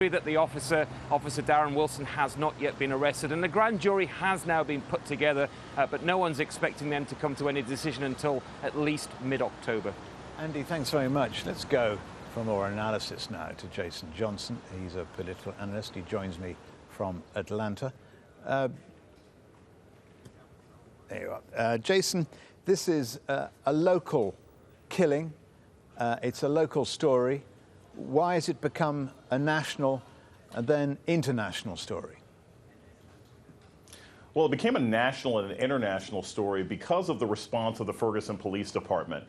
That the officer Darren Wilson, has not yet been arrested, and the grand jury has now been put together, but no one's expecting them to come to any decision until at least mid-October. Andy, thanks very much. Let's go for more analysis now to Jason Johnson. He's a political analyst. He joins me from Atlanta. There you are. Jason, this is a local killing. It's a local story. Why has it become a national and then international story? Well, it became a national and an international story because of the response of the Ferguson Police Department.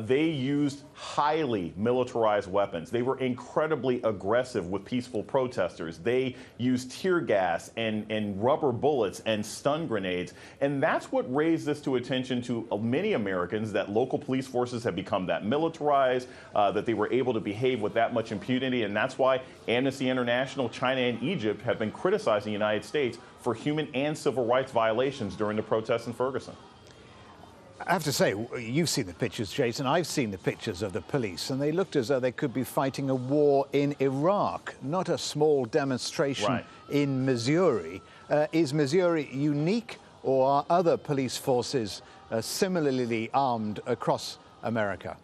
They used highly militarized weapons. They were incredibly aggressive with peaceful protesters. They used tear gas and rubber bullets and stun grenades. And that's what raised this to attention to many Americans, that local police forces have become that militarized, that they were able to behave with that much impunity. And that's why Amnesty International, China, and Egypt have been criticizing the United States for human and civil rights violations during the protests in Ferguson. I have to say, you've seen the pictures, Jason. I've seen the pictures of the police, and they looked as though they could be fighting a war in Iraq, not a small demonstration in Missouri. Is Missouri unique, or are other police forces similarly armed across America?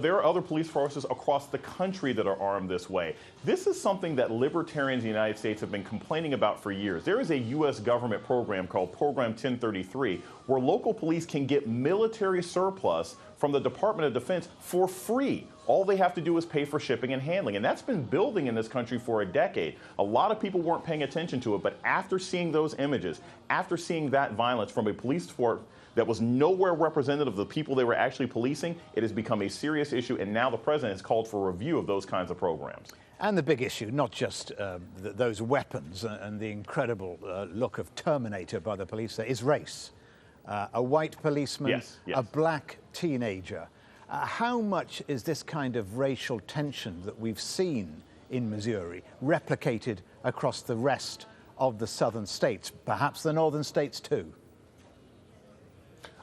There are other police forces across the country that are armed this way. This is something that libertarians in the United States have been complaining about for years. There is a U.S. government program called Program 1033, where local police can get military surplus from the Department of Defense for free. All they have to do is pay for shipping and handling. And that's been building in this country for a decade. A lot of people weren't paying attention to it, but after seeing those images, after seeing that violence from a police force that was nowhere representative of the people they were actually policing, it has become a serious issue, and now the president has called for a review of those kinds of programs. And the big issue, not just those weapons and the incredible look of Terminator by the police there, is race. A white policeman, a black teenager. How much is this kind of racial tension that we've seen in Missouri replicated across the rest of the southern states, perhaps the northern states too?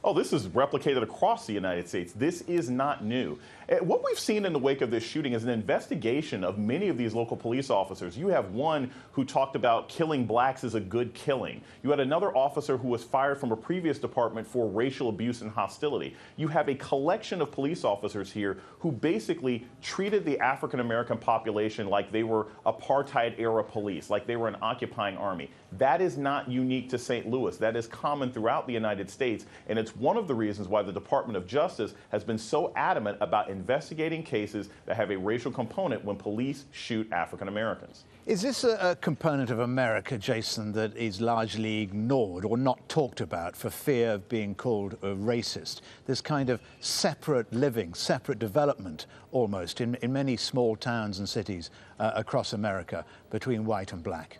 Oh, this is replicated across the United States. This is not new. What we've seen in the wake of this shooting is an investigation of many of these local police officers. You have one who talked about killing blacks is a good killing. You had another officer who was fired from a previous department for racial abuse and hostility. You have a collection of police officers here who basically treated the African-American population like they were apartheid-era police, like they were an occupying army. That is not unique to St. Louis. That is common throughout the United States, and it's one of the reasons why the Department of Justice has been so adamant about investigating cases that have a racial component when police shoot African Americans. Is this a component of America, Jason, that is largely ignored or not talked about for fear of being called racist? This kind of separate living, separate development almost in many small towns and cities across America between white and black?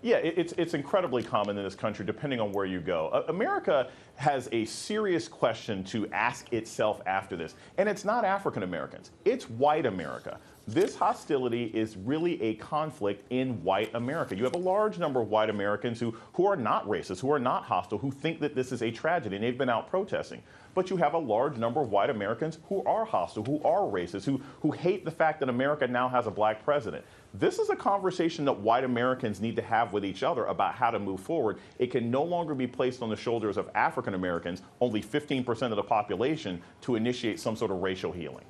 Yeah, it's incredibly common in this country, depending on where you go. America has a serious question to ask itself after this, and it's not African Americans, it's white America. This hostility is really a conflict in white America. You have a large number of white Americans who are not racist, who are not hostile, who think that this is a tragedy, and they've been out protesting. But you have a large number of white Americans who are hostile, who are racist, who hate the fact that America now has a black president. This is a conversation that white Americans need to have with each other about how to move forward. It can no longer be placed on the shoulders of African Americans, only 15% of the population, to initiate some sort of racial healing.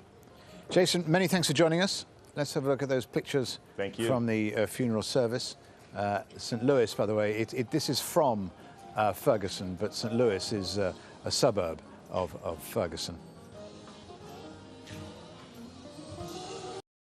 Jason, many thanks for joining us. Let's have a look at those pictures from the funeral service. St. Louis, by the way, this is from Ferguson, but St. Louis is a suburb of Ferguson.